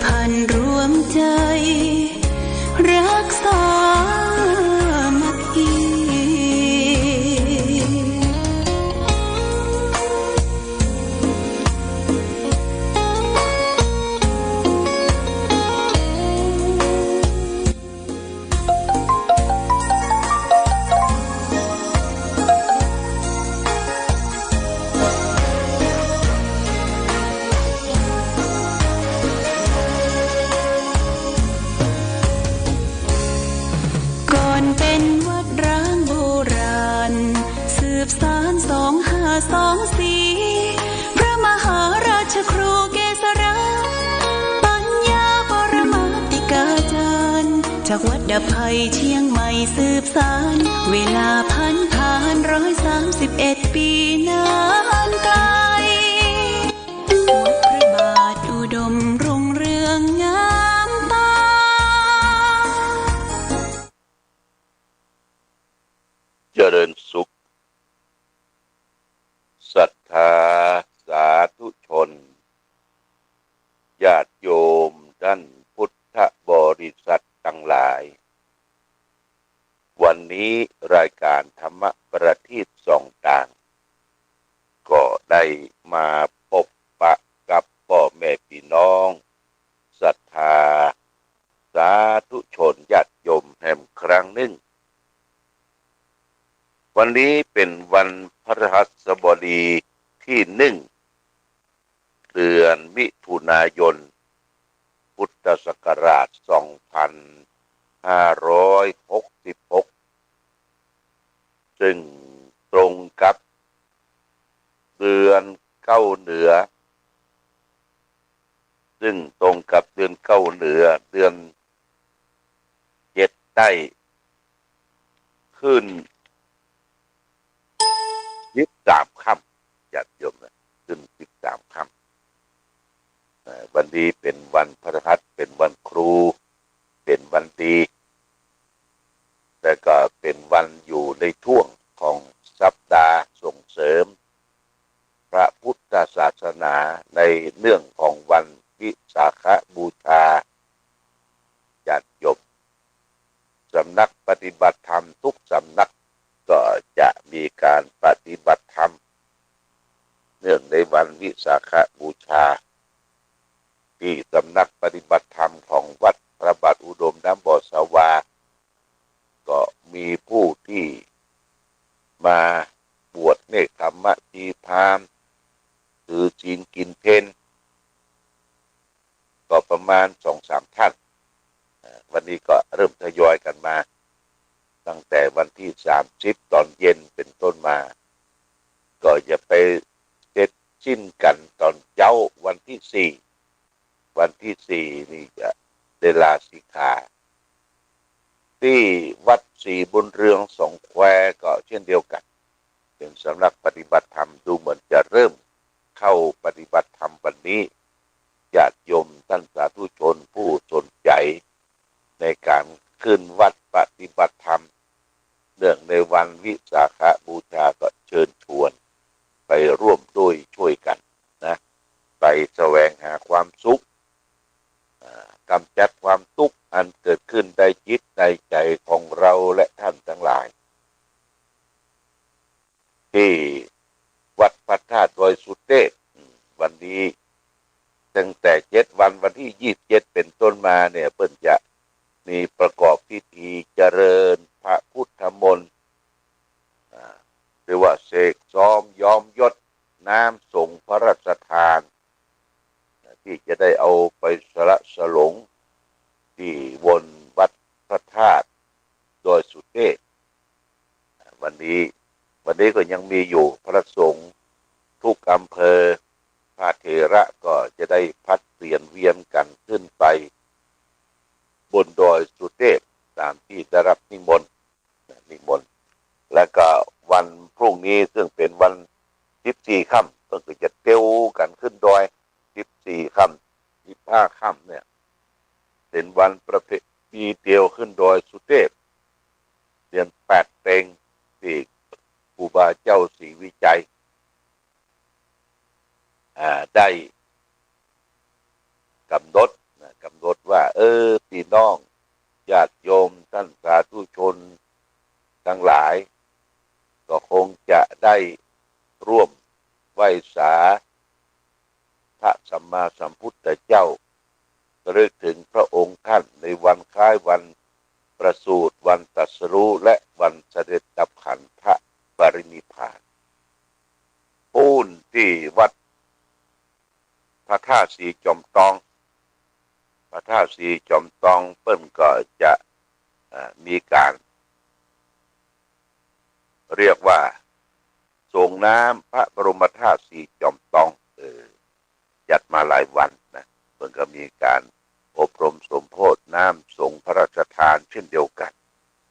พันธ์รวมใจรักษามัคคีเป็นวัดร้างโบราณสืบสาน2524พระมหาราชครูเกษราปัญญาปรมาติกาจารย์จากวัดดับภัยเชียงใหม่สืบสานเวลาผ่าน131 ปีนานไกลวัดพระบาทอุดมรุ่งเรืองงามตาเจริญสุขศรัทธาสาธุชนญาติโยมท่านพุทธบริษัททั้งหลายวันนี้รายการธรรมประทีปส่องต่างก็ได้มาพบปะกับพ่อแม่พี่น้องศรัทธาสาธุชนญาติโยมแห่งครั้งหนึ่งวันนี้เป็นวันพฤหัสบดีที่1 เดือนมิถุนายนพุทธศักราช2566ซึ่งตรงกับเดือนเก้าเหนือเดือน7ใต้ขึ้น13 ค่ำญาติโยมนะขึ้น13 ค่ำวันนี้เป็นวันพฤหัสเป็นวันครูเป็นวันดีแต่ก็เป็นวันอยู่ในช่วงของสัปดาห์ส่งเสริมพระพุทธศาสนาในเรื่องของวันวิสาขบูชาญาติโยมสำนักปฏิบัติธรรมทุกสำนักก็จะมีการปฏิบัติธรรมเนื่องในวันวิสาขบูชาที่สำนักปฏิบัติธรรมของวัดพระบาทอุดมน้ำบ่อสวาก็มีผู้ที่มาบวชเนกธรรมจีพราหมณ์ถือศีลกินเพลก็ประมาณ 2-3 ท่านวันนี้ก็เริ่มทยอยกันมาตั้งแต่วันที่30ตอนเย็นเป็นต้นมาก็จะไปเสร็จสิ้นกันตอนเช้าวันที่4นี่จะได้ลาสิกขาที่วัดศรีบุญเรืองสงแควก็เช่นเดียวกันเป็นสำนักปฏิบัติธรรมดูเหมือนจะเริ่มเข้าปฏิบัติธรรมวันนี้ญาติโยมท่านสาธุชนผู้สนใจในการขึ้นวัดปฏิบัติธรรมเนื่องในวันวิสาขบูชาก็เชิญชวนไปร่วมด้วยช่วยกันนะไปแสวงหาความสุขกำจัดความทุกข์อันเกิดขึ้นในจิตในใจของเราและท่านทั้งหลายที่วัดพระธาตุดอยสุเทพวันนี้ตั้งแต่7 วันวันที่27เป็นต้นมาเนี่ยเพิ่นจะมีประกอบพิธีเจริญพระพุทธมนต์หรือว่าเสกซ้อมย้อมยศน้ำส่งพระราชทานที่จะได้เอาไปสละสลงที่วนวัดพระธาตุดอยสุเทพวันนี้ก็ยังมีอยู่พระสงฆ์ทุกอำเภอพระเถระก็จะได้พัดเปลี่ยนเวียนกันขึ้นไปบนดอยสุเทพตามที่ได้รับนิมนต์แล้วก็วันพรุ่งนี้ซึ่งเป็นวัน14 ค่ำก็คือจะเตี้ยวกันขึ้นดอย14 ค่ำ15 ค่ำเนี่ยเป็นวันประเพณีเตียวขึ้นดอยสุเทพเดือน8 เพ็ญที่ครูบาเจ้าศรีวิจัยได้กำหนด พี่น้องญาติโยมท่านสาธุชนทั้งหลายก็คงจะได้ร่วมไหว้สาพระสัมมาสัมพุทธเจ้าระลึกถึงพระองค์ท่านในวันคล้ายวันประสูติวันตรัสรู้และวันเสด็จดับขันธปรินิพพานปูนที่วัดพระธาตุสีจอมตองพระธาตุสีจอมตองเปิ้นก็จะมีการเรียกว่าส่งน้ำพระบรมธาตุสีจอมตองจัดมาหลายวันนะเปิ้นก็มีการอบรมสมโภชน้ำส่งพระราชทานเช่นเดียวกัน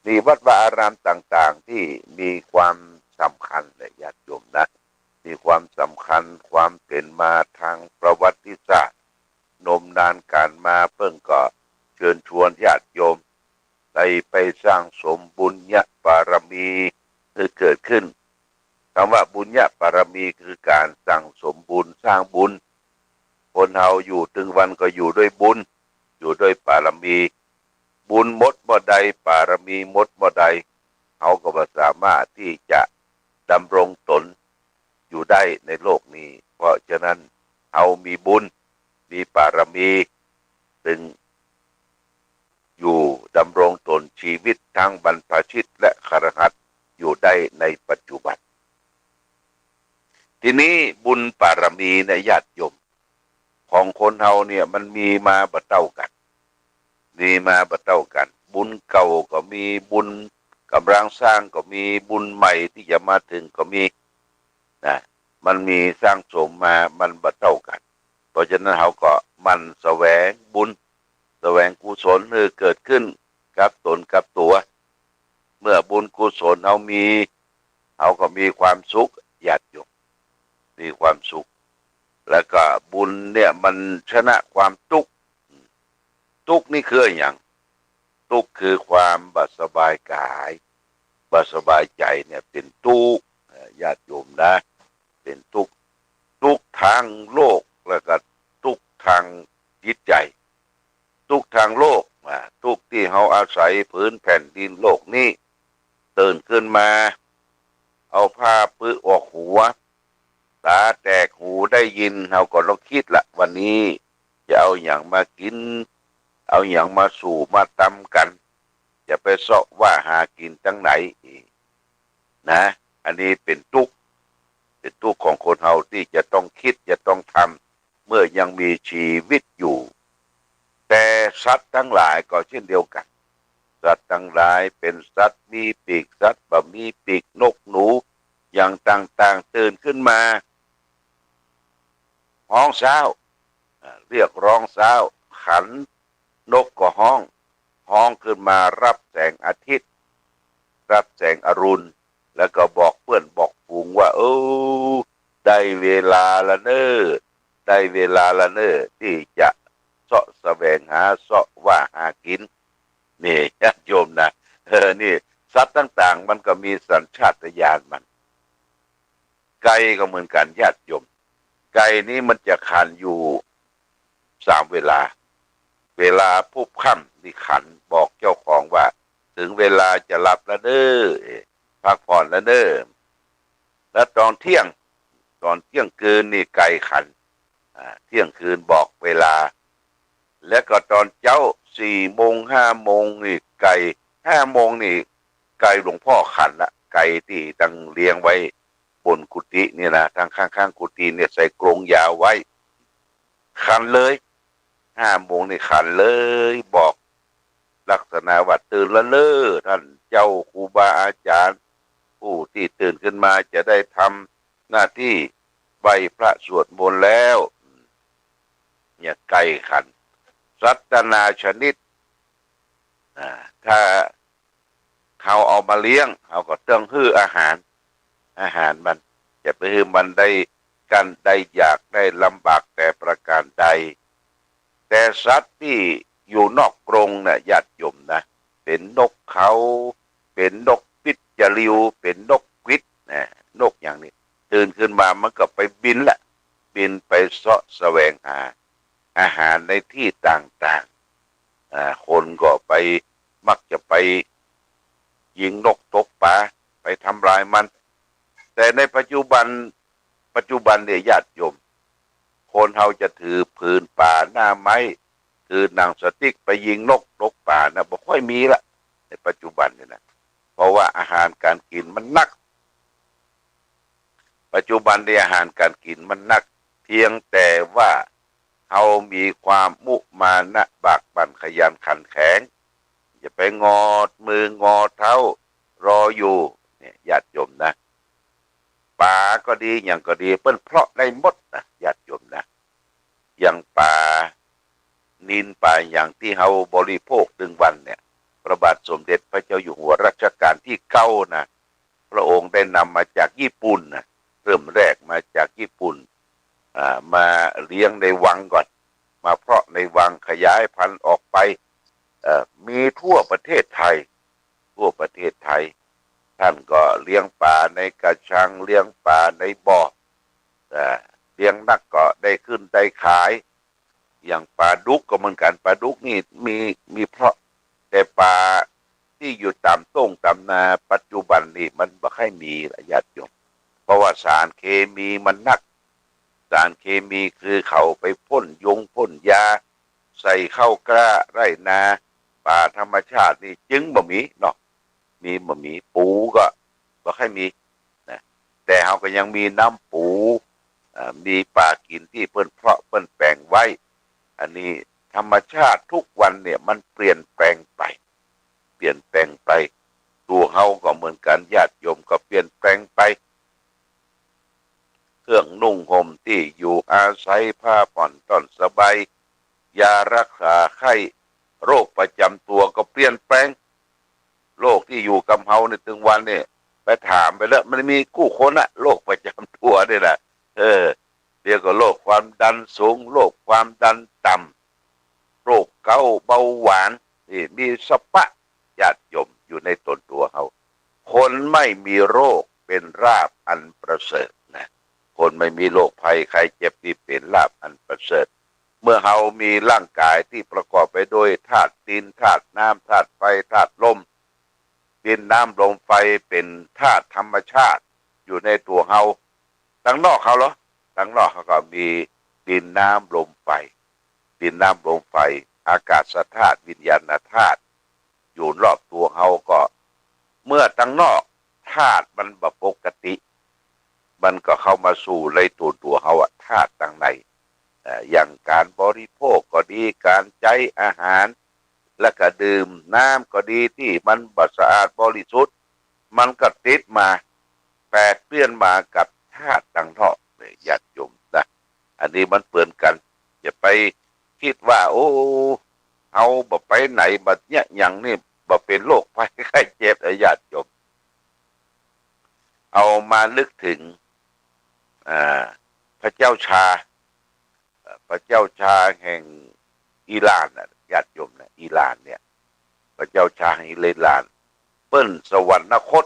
นี่วัดวาอารามต่างๆที่มีความสำคัญเลยญาติโยมนะมีความสำคัญความเป็นมาทางประวัติศาสตร์นมนานการมาเพิ่งก็เชิญชวนญาติโยมได้ไปสร้างสมบุญญาบารมีคือเกิดขึ้นคำว่าบุญญาบารมีคือการสั่งสมบุญสร้างบุญคนเฮาอยู่ถึงวันก็อยู่ด้วยบุญอยู่ด้วยบารมีบุญหมดบ่ใดบารมีหมดบ่ใดเขาก็บ่สามารถที่จะดำรงตนอยู่ได้ในโลกนี้เพราะฉะนั้นเขามีบุญมีบารมีจึงอยู่ดำรงตนชีวิตทั้งบรรพชิตและคฤหัสถ์อยู่ได้ในปัจจุบันทีนี้บุญบารมีในญาติโยมของคนเฮาเนี่ยมันมีมาบ่เท่ากันมีมาบ่เท่ากันบุญเก่าก็มีบุญกำลังสร้างก็มีบุญใหม่ที่จะมาถึงก็มีนะมันมีสร้างสมมามันบ่เท่ากันเพราะฉะนั้นเขาก็มันแสวงบุญแสวงกุศลเกิดขึ้นกับตนกับตัวเมื่อบุญกุศลเขาก็มีความสุขญาติโยมมีความสุขแล้วก็บุญเนี่ยมันชนะความทุกข์ทุกข์นี่คืออย่างทุกข์คือความบ่สบายกายบ่สบายใจเนี่ยเป็นทุกข์ญาติโยมนะเป็นทุกข์ทุกข์ทางโลกแล้วก็ทุกข์ทางจิตใจทุกข์ทางโลกทุกข์ที่เราอาศัยพื้นแผ่นดินโลกนี้ตื่นขึ้นมาเอาผ้าปื้อออกหัวตาแตกหูได้ยินเราก็ต้องคิดละวันนี้จะเอาอย่างมากินเอาอย่างมาสู่มาตำกันจะไปเสาะว่าหากินตั้งไหนนะอันนี้เป็นทุกข์ของคนเฮาที่จะต้องคิดจะต้องทำเมื่อยังมีชีวิตอยู่แต่สัตว์ทั้งหลายก็เช่นเดียวกันสัตว์ทั้งหลายเป็นสัตว์มีปีกสัตว์บ่มีปีกนกหนูอย่างต่างๆตื่นขึ้นมาห้องเช้าเรียกร้องเช้าขันนกก็ห้องขึ้นมารับแสงอาทิตย์รับแสงอรุณแล้วก็บอกเพื่อนบอกฝูงว่าได้เวลาละเน้อได้เวลาละเน้อที่จะเสาะแสวงหาเสาะว่าหากินนี่ญาติโยมนะนี่สัตว์ต่างๆมันก็มีสัญชาตญาณมันไก่ก็เหมือนกันญาติโยมไก่นี้มันจะขันอยู่3 เวลาพุบค่ำนี่ขันบอกเจ้าของว่าถึงเวลาจะหลับแล้วเด้อพักผ่อนแล้วเด้อแล้วตอนเที่ยงคืนนี่ไก่ขันเที่ยงคืนบอกเวลาแล้วก็ตอนเจ้า4 โมง 5 โมงนี่ไก่5 โมงนี่ไก่หลวงพ่อขันละไก่ที่ตั้งเลี้ยงไว้บนกุฏิเนี่ยนะทางข้างๆกุฏิเนี่ยใส่กรงยาวไว้ขันเลย5 โมงนี่ขันเลยบอกลักษณะว่าตื่นแล้วเด้อท่านเจ้าครูบาอาจารย์ผู้ที่ตื่นขึ้นมาจะได้ทำหน้าที่ไหว้พระสวดมนต์แล้วเนี่ยไก่ขันสัตว์นานาชนิดถ้าเขาเอามาเลี้ยงเขาก็ต้องให้อาหารมันจะไปให้มันได้กันได้อยากได้ลำบากแต่ประการใดแต่สัตว์ที่อยู่นอกกรงน่ะญาติโยมนะเป็นนกเขาเป็นนกปิดจริวเป็นนกกวิดนกอย่างนี้ตื่นขึ้นมามันก็ไปบินไปเสาะแสวงหาอาหารในที่ต่าง คนก็ไปมักจะไปยิงนกตกปลาไปทำลายมันแต่ในปัจจุบันเนี่ยญาติโยมคนเฮาจะถือปืนป่าหน้าไม้ถือหนังสติ๊กไปยิงนกตกป่านะบ่ค่อยมีละในปัจจุบันเนี่ยนะเพราะว่าอาหารการกินมันหนักปัจจุบันในอาหารการกินมันหนักเพียงแต่ว่าเขามีความมุมานะบากบั่นขยันขันแข็งจะไปงอมืองอเท้ารออยู่เนี่ยญาติโยมนะป่าก็ดีอย่างก็ดีเปิ้นเพราะได้หมดนะญาติโยมนะอย่างป่านินป่าอย่างที่เขาบริโภคดึงวันเนี่ยพระบาทสมเด็จพระเจ้าอยู่หัวรัชกาลที่9นะพระองค์ได้นำมาจากญี่ปุ่นนะเริ่มแรกมาจากญี่ปุ่นมาเลี้ยงในวังก่อนมาเพาะในวังขยายพันธุ์ออกไปมีทั่วประเทศไทยท่านก็เลี้ยงปลาในกระชังเลี้ยงปลาในบ่อเลี้ยงนักก็ได้ขึ้นได้ขายอย่างปลาดุกก็เหมือนกันปลาดุกนี่มีเพราะแต่ปลาที่อยู่ตามต้งตามนาปัจจุบันนี่มันบ่ค่อยมีละญาติโยมเพราะว่าสารเคมีมันนักสารเคมีคือเขาไปพ่นพ่นยาใส่เข้ากล้าไร่นาป่าธรรมชาตินี่จึงบ่มีเนาะมีบ่มีปูก็บ่ค่อยมีนะแต่เขาก็ยังมีน้ำปูมีป่ากินที่เปิ้นเพาะเปิ้นแปลงไว้อันนี้ธรรมชาติทุกวันเนี่ยมันเปลี่ยนแปลงไปตัวเฮาก็เหมือนกันญาติโยมก็เปลี่ยนแปลงไปเครื่องนุ่งห่มที่อยู่อาศัยผ้าผ่อนต้นสบายยารักษาไข้โรคประจำตัวก็เปลี่ยนแปลงโรคที่อยู่กับเฮาในถึงวันเนี่ยไปถามไปแล้วมันมีกู้คนอะโรคประจำตัวนี่แหละเรียกว่าโรคความดันสูงโรคความดันต่ำโรคเกาต์เบาหวานนี่มีสปะญาติโยมอยู่ในตนตัวเฮาคนไม่มีโรคเป็นลาภอันประเสริฐนะคนไม่มีโรคภัยไข้เจ็บนี่เป็นลาภอันประเสริฐเมื่อเฮามีร่างกายที่ประกอบไปด้วยธาตุดินธาตุน้ำธาตุไฟธาตุลมดินน้ำลมไฟเป็นธาตุธรรมชาติอยู่ในตัวเฮาทั้งนอกเขาเหรอทั้งนอกเขาก็มีดินน้ำลมไฟอากาศธาตุวิญญาณธาตุอยู่รอบตัวเฮาก็เมื่อทั้งนอกธาตุมันบ่ปกติมันก็เข้ามาสู่ในตัวเฮาอะธาตุต่างในอย่างการบริโภคก็ดีการใช้อาหารและก็ดื่มน้ำก็ดีที่มันบ่สะอาดบริสุทธิ์มันก็ติดมาแปดเปื้อนมากับธาตุต่างนอกเลยญาติโยมนะอันนี้มันเปื้อนกันอย่าไปคิดว่าโอ้เอาบ่ไปไหนบัดเนี่ยอย่างนี้บ่เป็นโรคภัยไข้เจ็บญาติโยมเอามานึกถึงพระเจ้าชาแห่งอิหร่านนะญาติโยมนะอิหร่านเนี่ยพระเจ้าชาแห่งอิหร่านเปิ้นสวรรคต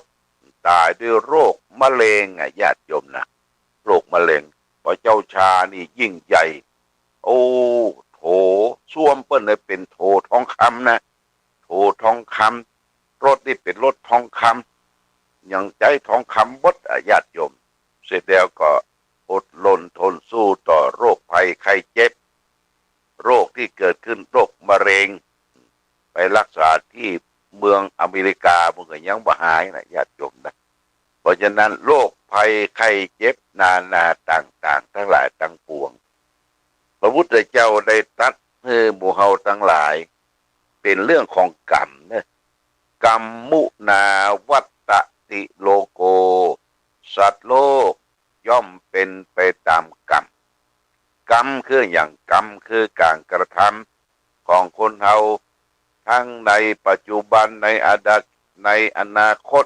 ตายด้วยโรคมะเร็งญาติโยมนะโรคมะเร็งพระเจ้าชานี่ยิ่งใหญ่โอ้โถส้วมเปิ้นเลยเป็นโถทองคำนะโถทองคำรถนี่เป็นรถทองคำยังใจทองคำบดญาติโยมเสร็จแล้วก็อดรนทนสู้ต่อโรคภัยไข้เจ็บโรคที่เกิดขึ้นโรคมะเร็งไปรักษาที่เมืองอเมริกามันก็ยังบ่หายนะญาติโยมนะเพราะฉะนั้นโรคภัยไข้เจ็บนานาต่างๆทั้งหลายทั้งปวงพระพุทธเจ้าได้ตรัสให้หมู่เฮาทั้งหลายเป็นเรื่องของกรรมนะกรรมมุนาวัตติโลโกสัตว์โลกย่อมเป็นไปตามกรรมคืออย่างกรรมคือการกระทำของคนเฮาทั้งในปัจจุบันในอนาคต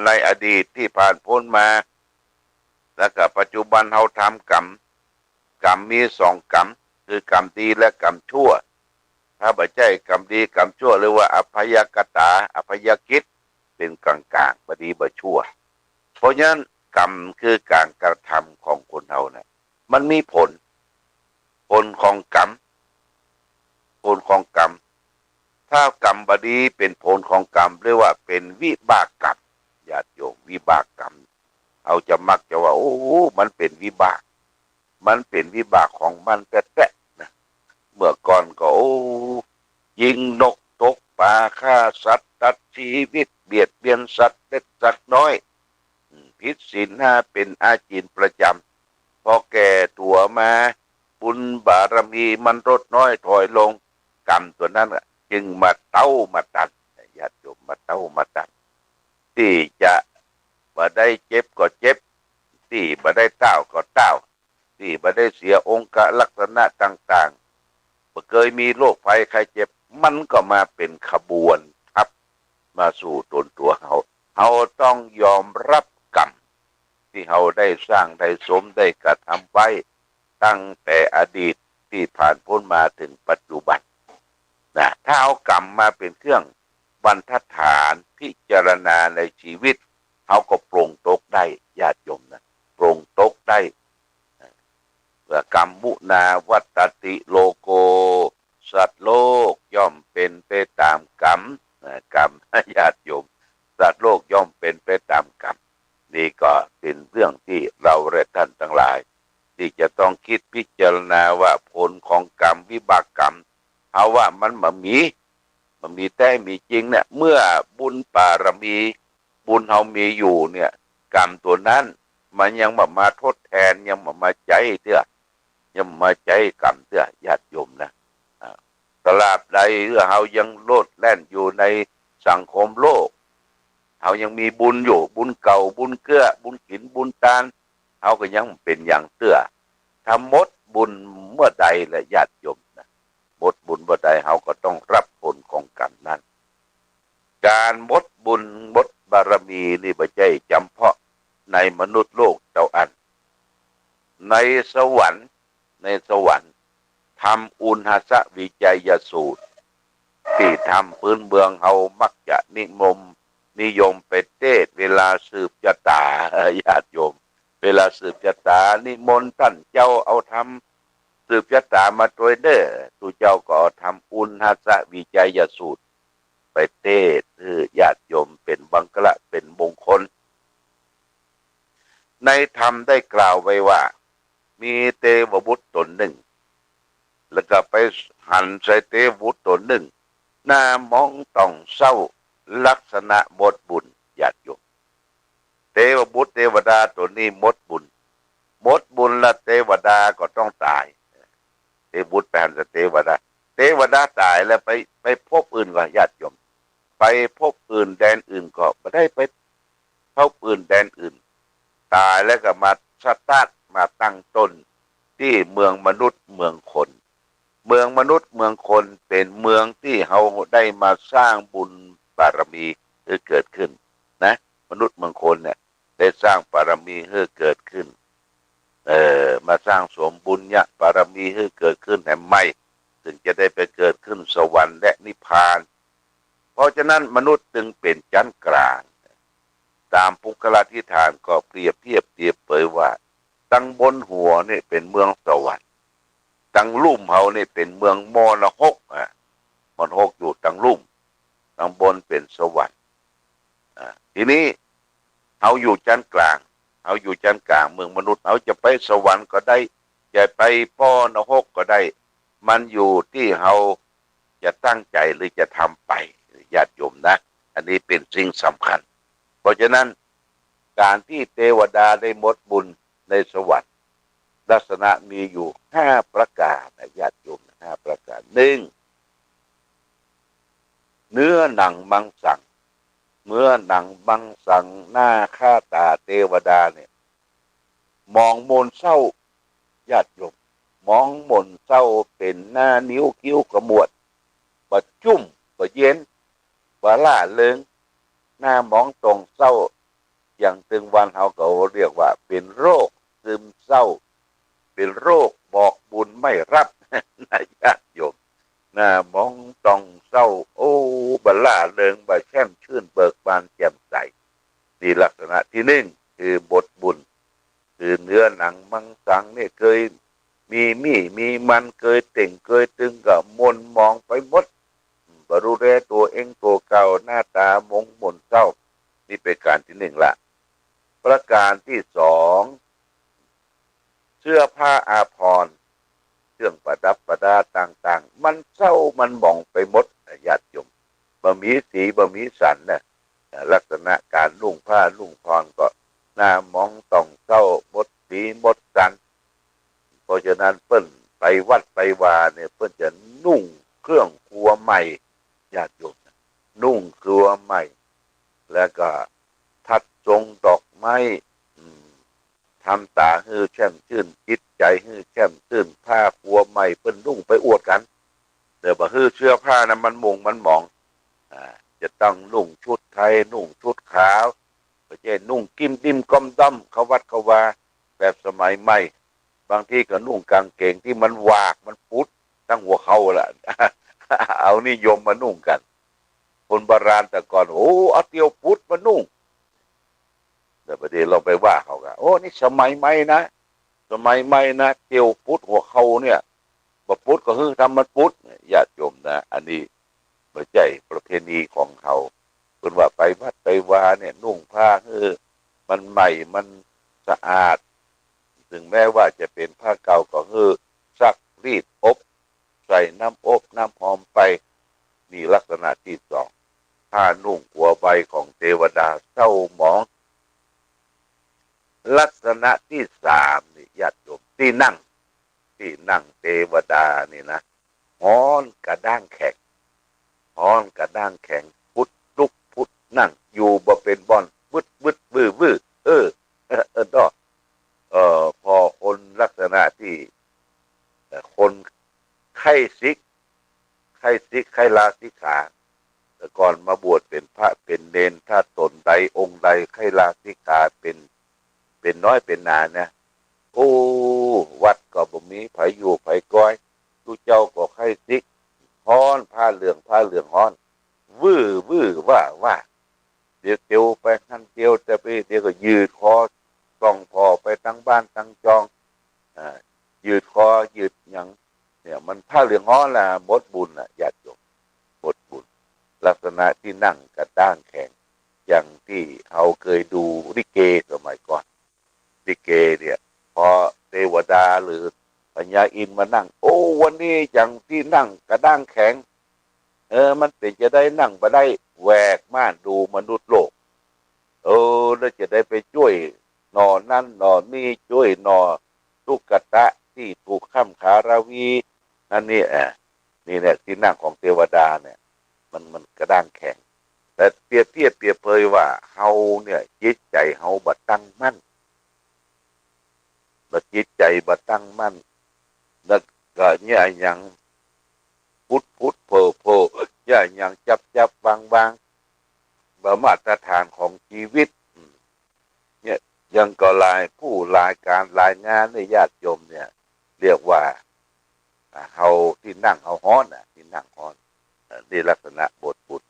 ในอดีตที่ผ่านพ้นมาแล้วก็ปัจจุบันเฮาทำกรรมมี2 กรรมคือกรรมดีและกรรมชั่วถ้าบ่ใช่กรรมดีกรรมชั่วหรือว่าอภัยกตาอภัยกิจเป็นกลางๆบ่ดีบ่ชั่วเพราะฉะนั้นกรรมคือการกระทำของคนเฮานะมันมีผลของกรรม ผลของกรรมถ้ากรรมบดีเป็นผลของกรรมเรียกว่าเป็นวิบากกรรมญาติโยมวิบากกรรมเอาจะมักจะว่าโอ้มันเป็นวิบากมันเป็นวิบากของมันแท้ๆนะเมื่อก่อนก็โอ้ยิงนกตกปลาฆ่าสัตว์ตัดชีวิตเบียดเบียนสัตว์เล็กสัตว์น้อยผิดศีลห้าเป็นอาจินประจำพอแก่ตัวมาบุญบารมีมันลดน้อยถอยลงกรรมตัวนั้นจึงมาเต้ามาตัดญาติโยมมาเต้ามาตัดที่จะมาได้เจ็บก็เจ็บที่มาได้เต้าก็เต้าที่มาได้เสียองค์ลักษณะต่างๆเคยมีโรคภัยใครเจ็บมันก็มาเป็นขบวนทับมาสู่ตนตัวเขาต้องยอมรับกรรมที่เขาได้สร้างได้สมได้กระทำไว้ตั้งแต่อดีตที่ผ่านพ้นมาถึงปัจจุบันนะถ้าเอากรรมมาเป็นเครื่องบรรทัดฐานพิจารณาในชีวิตเขาก็ปรงตกได้ญาติโยมนะปรงตกได้เพื่อกรรมมุนาวัตติโลโกสัตว์โลกย่อมเป็นไปตามกรรมกรรมญาติโยมสัตว์โลกย่อมเป็นไปตามกรรมนี่ก็เป็นเรื่องที่เราและท่านทั้งหลายที่จะต้องคิดพิจารณาว่าผลของกรรมวิบากกรรมเอาว่ามันมีแต่มีจริงเนี่ยเมื่อบุญบารมีบุญเรามีอยู่เนี่ยกรรมตัวนั้นมันยังมาทดแทนยังมาใจเตื้อยังมาใจกรรมเตื้อญาติโยมนะตราบใดเรายังโลดแล่นอยู่ในสังคมโลกเรายังมีบุญอยู่บุญเก่าบุญเกื้อบุญกินบุญตานเราก็ยังเป็นอย่างเตื้อถ้าหมดบุญเมื่อใดและญาติโยมนะหมดบุญเมื่อใดเราก็ต้องรับผลของกรรมนั้นการหมดบุญหมดบารมีนี่ไม่ใช่จำเพาะในมนุษย์โลกเจ้าอันในสวรรค์ทำอุณหสวิจัยสูตรที่ทำพื้นเมืองเฮามักจะนิยมไปเทศเวลาสืบชะตาญาติโยมเวลาสืบชะตานิมนต์ท่านเจ้าเอาทำสืบชะตามาโดยเด้อตุเจ้าก็ทำอุณหสวิจัยสูตรไปเทศญาติโยมเป็นบังกละเป็นมงคลในธรรมได้กล่าวไว้ว่ามีเทวบุตรตนหนึ่งแล้วก็ไปหันใส่เทวบุตรตนหนึ่งหน้ามองต้องเศร้าลักษณะหมดบุญญาติโยมเทวบุตรเทวดาตัวนี้หมดบุญละเทวดาก็ต้องตายเทวบุตรแปลนเทวดาตายแล้วไปพบอื่นก็ญาติโยมไปพบอื่นแดนอื่นก็ไม่ได้ไปพบอื่นแดนอื่นตายแล้วก็มาสตาร์ทมาตั้งต้นที่เมืองมนุษย์เมืองคนเมืองมนุษย์เมืองคนเป็นเมืองที่เขาได้มาสร้างบุญบารมีให้เกิดขึ้นนะมนุษย์เมืองคนเนี่ยได้สร้างบารมีให้เกิดขึ้นมาสร้างสมบุญเนี่ยบารมีให้เกิดขึ้นแห่งใหม่ถึงจะได้ไปเกิดขึ้นสวรรค์และนิพพานเพราะฉะนั้นมนุษย์จึงเป็นชั้นกลางตามปุคลาธิฐานก็เปรียบเปยว่าตั้งบนหัวนี่เป็นเมืองสวรรค์ตั้งลุ่มเขานี่เป็นเมืองมรหกมรหกอยู่ตั้งลุ่มตั้งบนเป็นสวรรค์ทีนี้เขาอยู่ชั้นกลางเมืองมนุษย์เขาจะไปสวรรค์ก็ได้จะไปป้อนรกก็ได้มันอยู่ที่เขาจะตั้งใจหรือจะทำไปญาติโยมนะอันนี้เป็นสิ่งสำคัญเพราะฉะนั้นการที่เทวดาได้หมดบุญในสวรรค์ลักษณะมีอยู่5ประการญาติโยม5ประการ1เนื้อหนังมังสังหน้าค่าตาเทวดาเนี่ยมองมนเศร้าญาติโยมมองมนเศร้าเป็นหน้านิ้วคิ้วกระมวดบะจุ่มบะเย็นบะล่าเริงหน้ามองตรงเศร้าอย่างตึงวันเขาก็เรียกว่าเป็นโรคซึมเศร้าเป็นโรคบอกบุญไม่รับนะญาติโยมหน้ามองต้องเศร้าโอ้บะล่าเริงบะแช่มชื่นเบิกบานแจ่มใสนี่ลักษณะที่1คือบทบุญคือเนื้อหนังมังสังเนี่ยเคย มีมีมันเกยเต่งเกยตึงก็มนมองไปหมดบรู้แลตัวเองตัวเก่าหน้าตามงมนเศร้านี่เป็นการที่หนึ่งละประการที่สองเสื้อผ้าอาภรณ์เครื่องประดับประดาต่างๆมันเศร้ามันหม่องไปหมดญาติโยมบะมีสีบะมีสันนะลักษณะการนุ่งผ้านุ่งพรก็หน้ามองต้องเศร้าหมดสีหมดสันเพราะฉะนั้นเปิ้นไปวัดไปวาเนี่ยเปิ้นจะนุ่งเครื่องครัวใหม่ญาติโยมนุ่งครัวใหม่แล้วก็ทัดทรงดอกไม้ทำตาฮือแช่มชื่นจิตใจฮือแช่มชื่นผ้าครัวใหม่เปิ้นนุ่งไปอวดกันเดี๋ยวบ่ฮือเสื้อผ้านะมันมุงมันหมองจะต้องนุ่งชุดไทยนุ่งชุดขาวไม่ใช่นุ่งกิ้มดิ้มก้มด้อมเขาวัดเขาว่าแบบสมัยใหม่บางทีก็นุ่งกางเกงที่มันวากมันปุดตั้งหัวเขาล่ะ เอานิยมมานุ่งกันคนโบราณแต่ก่อนโอ้เอาเตียวปุดมานุ่งแต่ประเดี๋ยวเราไปว่าเขากันโอ้นี่สมัยใหม่นะสมัยใหม่นะเตียวปุดหัวเขาเนี่ยบ่ปุดก็คือทำมันปุดญาติโยมนะอันนี้ไม่ใช่ประเพณีของเขาคนว่าไปวัดไปวาเนี่ยนุ่งผ้าคือมันใหม่มันสะอาดถึงแม้ว่าจะเป็นผ้าเก่าก็คือซักรีดอบใส่น้ำอบน้ำหอมไปนี่ลักษณะที่สองผ้านุ่งหัวใบของเทวดาเศร้าหมองลักษณะที่สามนี่ญาติโยมที่นั่งเทวดานี่นะฮ้อนกระด้างแข็งฮ้อนกระด้างแข็งพุทธลุกพุทธนั่งอยู่บ่เป็นบ่อนวึดบื้อพอคนลักษณะที่คนไข้ซิกไข้ลาสิกขาแต่ก่อนมาบวชเป็นพระเป็นเณรถ้าตนใดองค์ใดไข้ลาสิกขาเป็นน้อยเป็นนานนะโอ้วัดก็บ่มีไผอยู่ไผก้อยผู้เจ้าก็ไข้ซิกฮ้อนผ้าเหลืองฮ้อนวื้อว่าเดี๋ยวเตียวไปขั้นเตียวแต่ไปเดี๋ยวก็ยืดคอต้องพอไปทั้งบ้านทั้งจองยืดคอยืดหยังเนี่ยมันผ้าเหลืองฮ้อนล่ะหมดบุญน่ะญาติโยมหมดบุญลักษณะที่นั่งกระด้างแข็งอย่างที่เราเคยดูลิเกสมัยก่อนลิเกเนี่ยพอเทวดาหรือปัญญาอินมานั่งโอ้วันนี้อย่างที่นั่งกระด้างแข็งมันเป็นจะได้นั่งไปได้แหวกม่านดูมนุษย์โลกแล้วจะได้ไปช่วยหนอนั่นหนอนี่ช่วยหนอลูกกตะที่ถูกข้ามขาราวีนั่นนี่นี่เนี่ยที่นั่งของเทวดาเนี่ยมันกระด้างแข็งแต่เปรียบเปยว่าเฮาเนี่ยจิตใจเฮาบัดตั้งมั่นจิตใจบัดตั้งมั่นแล้วก็เนี่ยอย่างพุทโผอย่างจับวางมาตรฐานของชีวิตเนี่ยยังก็ลายผู้ลายการลายงานในญาติโยมเนี่ยเรียกว่าเฮาที่นั่งเฮาฮ้อนที่นั่งฮ้อนนี่ลักษณะบทบุญ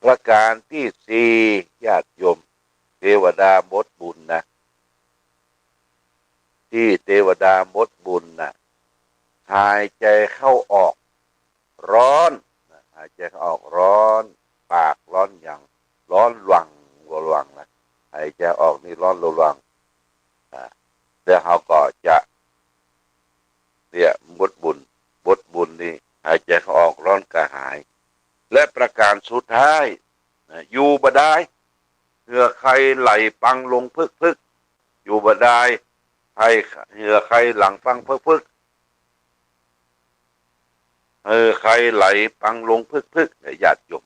ประการที่สี่ญาติโยมเทวดาบทบุญนะที่เทวดาบทบุญนะหายใจเข้าออกร้อนหายใจเข้าออกร้อนปากร้อนอย่างร้อนหวังนะหายใจออกนี่ร้อนระวังแล้วเขาก็จะเนี่ยบทบุญนี่หายใจเข้าออกร้อนกระหายและประการสุดท้ายอยู่บ่ได้เหงื่อใครไหลปังลงพึกอยู่บ่ได้ให้เหงื่อใครหลังปังพึกใครไหลปังลงพึกญาติโยม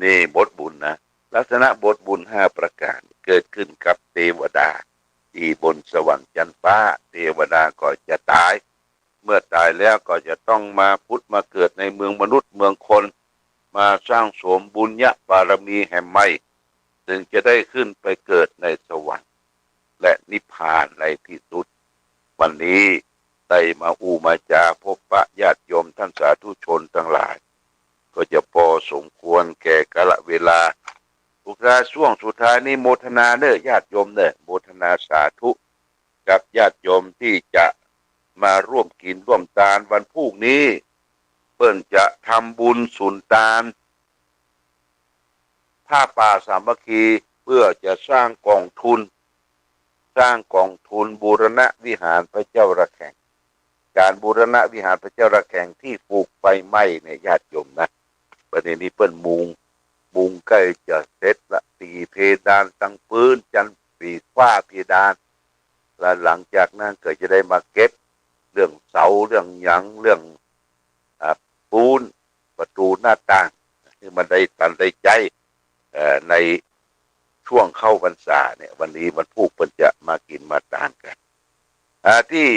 นี่บทบุญนะลักษณะบทบุญ5ประการเกิดขึ้นกับเทวดาที่บนสวรรค์ชั้นฟ้าเทวดาก็จะตายเมื่อตายแล้วก็จะต้องมาพุทธมาเกิดในเมืองมนุษย์เมืองคนมาสร้างสมบุญญาบารมีแห่งใหม่ถึงจะได้ขึ้นไปเกิดในสวรรค์และนิพพานในที่สุดวันนี้ได้มามาจาพบปะญาติโยมท่านสาธุชนทั้งหลายก็จะพอสมควรแก่กาลเวลาทุกท่านช่วงสุดท้ายนี้โมทนาญาติโยมโมทนาสาธุกับญาติโยมที่จะ มาร่วมกินร่วมทานวันพรุ่งนี้เปิ้นจะทำบุญสุนทานผ้าป่าสามัคคีเพื่อจะสร้างกองทุนบูรณะวิหารพระเจ้าระแข่งการบูรณะวิหารพระเจ้าระแข่งที่ถูกไฟไหม้เนี่ยญาติโยมนะประเด็นนี้เปิ้นมุงใกล้จะเสร็จละตีเพดานตั้งพื้นจันปีฝ้าเพดานและหลังจากนั้นก็จะได้มาเก็บเรื่องเสาเรื่องหยังเรื่องปูนประตูหน้าต่างที่มันได้ตันได้ใจในช่วงเข้าพรรษาเนี่ยวันนี้วันพุธเพิ่นจะมากินมาทานกันที่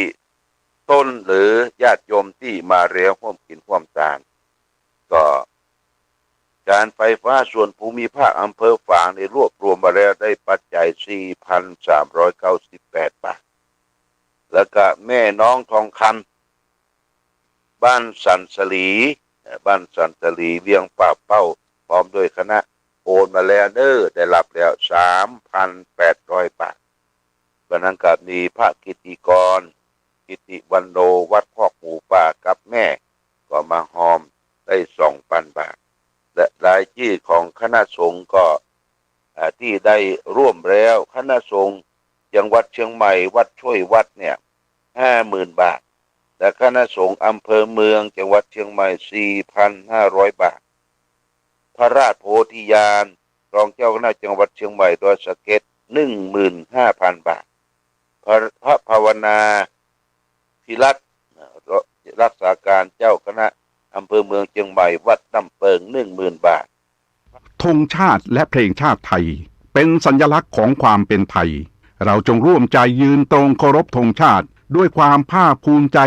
ต้นหรือญาติโยมที่มาเรียวร่วมกินร่วมทานก็การไฟฟ้าส่วนภูมิภาคอำเภอฝางได้รวบรวมมาแล้วได้ปัจจัย 4,398 บาทแล้วก็แม่น้องทองคำบ้านสันสลีเวียงป่าเป้าพร้อมด้วยคณะโอนมาแล้วได้รับแล้ว 3,800 บาทวันนั้นก็มีพระกิติกรกิติวันโนวัดคอกหมูป่ากับแม่ก็มาหอมได้ 2,000 บาทและรายชื่อของคณะสงฆ์ก็ที่ได้ร่วมแล้วคณะสงฆ์จังหวัดเชียงใหม่วัดช่วยวัดเนี่ย 50,000 บาทและคณะสงฆ์อำเภอเมืองจังหวัดเชียงใหม่ 4,500 บาทพระราชโพธิญาณรองเจ้าคณะจังหวัดเชียงใหม่ดอยสะเก็ด 15,000 บาทพระภาวนาพิรัตน์รักษาการเจ้าคณะอำเภอเมืองเชียงใหม่วัดน้ำเปิง 10,000 บาทธงชาติและเพลงชาติไทยเป็นสัญลักษณ์ของความเป็นไทยเราจงร่วมใจยืนตรงเคารพธงชาติด้วยความภาคภูมิใจ